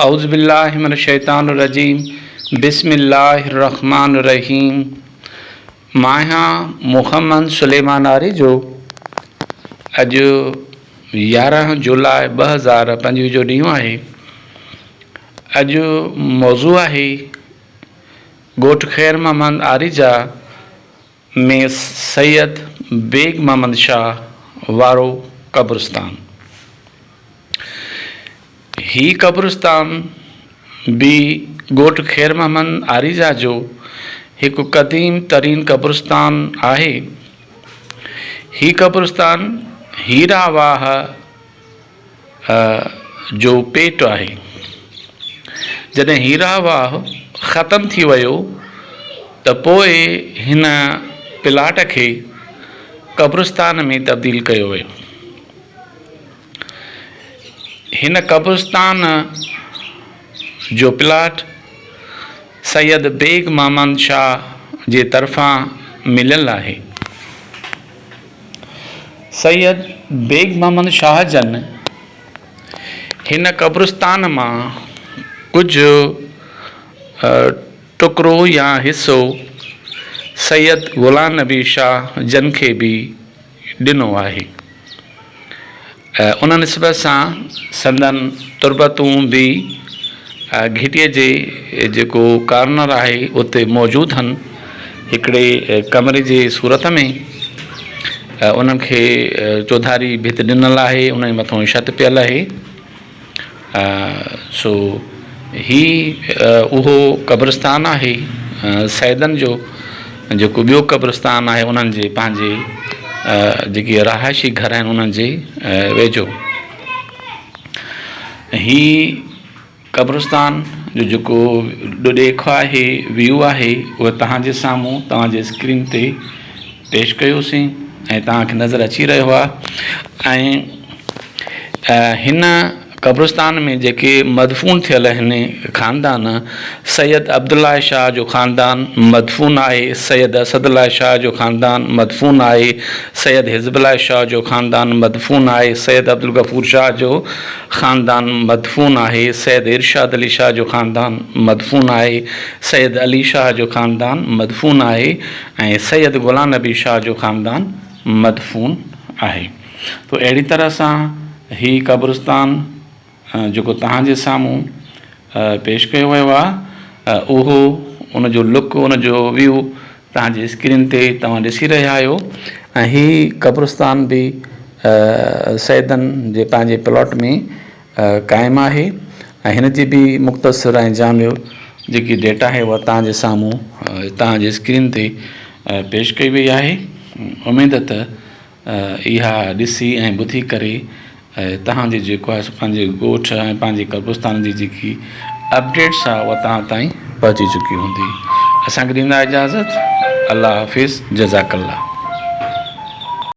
औज़ुबिल्लाहि मिनश्शैतानिर्रजीम बिस्मिल्लाहिर्रहमानिर्रहीम। मां मुहम्मद सुलेमान आरी जो अॼु 11 जुलाई 2025 जो ॾींहुं आहे। अॼु मौज़ू आहे ॻोठ ख़ैर मोहम्मद आरिजा में सैयद बेग मोहम्मद शाह वारो क़ब्रिस्तान। ही क़ब्रिस्तान भी ॻोठ ख़ैर मोहम्मद आरिजा जो हिकु क़दीम तरीन क़ब्रिस्तान आहे। ही क़ब्रिस्तान हीरा वाह जो पेट आहे। जॾहिं हीरा वाह ख़तम थी वियो त पोइ हिन प्लाट खे क़ब्रिस्तान में तब्दील कयो वियो। हिन क़ब्रिस्तान जो प्लाट सैयद बेग मोहम्मद शाह जे तरफ़ां मिलियल आहे। सैयद बेग मोहम्मद शाह जन हिन क़ब्रिस्तान मां कुझु टुकड़ो या हिसो सैयद ग़ुलाम नबी शाह जन खे बि ॾिनो आहे। उन निस्बत सां संदन तुर्बतूं बि घिटीअ जे जेको कार्नर आहे उते मौजूदु आहिनि। हिकिड़े कमरे जे सूरत में उन्हनि खे चौधारी भित ॾिनल आहे, उन जे मथां छत पियल आहे। सो ही उहो क़ब्रिस्तान आहे सैदन जो जेको ॿियो क़ब्रिस्तान आहे उन्हनि जे पंहिंजे जेके रहाइशी घर आहिनि उन्हनि जे वेझो। ही क़ब्रिस्तान जो जेको ॾेखो आहे व्यू आहे उहो तव्हांजे साम्हूं तव्हांजे स्क्रीन ते पेश कयोसीं ऐं तव्हांखे नज़र अची रहियो आहे। ऐं हिन क़ब्रिस्तान में जेके मदफ़ून थियल आहिनि ख़ानदान, सैयद अब्दुल्ला शाह जो ख़ानदान मदफ़ून आहे, सैयद असदुल्ला शाह जो ख़ानदान मदफ़ून आहे, सैयद हिज़्बुल्लाह शाह जो ख़ानदान मदफ़ून आहे, सैयद अब्दुल गफ़ूर शाह जो ख़ानदान मदफ़ून आहे, सैयद इरशाद अली शाह जो ख़ानदान मदफ़ून आहे, सैयद अली शाह जो ख़ानदान मदफ़ून आहे ऐं सैयद ग़ुलाम नबी शाह जो ख़ानदान मदफ़ून आहे। तो अहिड़ी तरह सां ही क़ब्रिस्तान जेको तव्हांजे साम्हूं पेश कयो वियो आहे उहो उनजो लुक उनजो व्यू तव्हांजे स्क्रीन ते तव्हां ॾिसी रहिया आहियो। ऐं ही क़ब्रिस्तान बि सैदन जे पंहिंजे प्लॉट में क़ाइमु आहे ऐं हिन जी बि मुख़्तसर ऐं जामियो जेकी डेटा आहे उहा तव्हांजे साम्हूं तव्हांजे स्क्रीन ते पेश कई वई आहे। उमेद त इहा ॾिसी ऐं ॿुधी करे तव्हांजे जेको आहे पंहिंजे ॻोठ ऐं पंहिंजे क़ब्रिस्तान जी जेकी अपडेट्स आहे उहा तव्हां ताईं पहुची चुकी हूंदी। असांखे ॾींदा इजाज़त। अल्लाह हाफ़िज़, जज़ाकल्ला।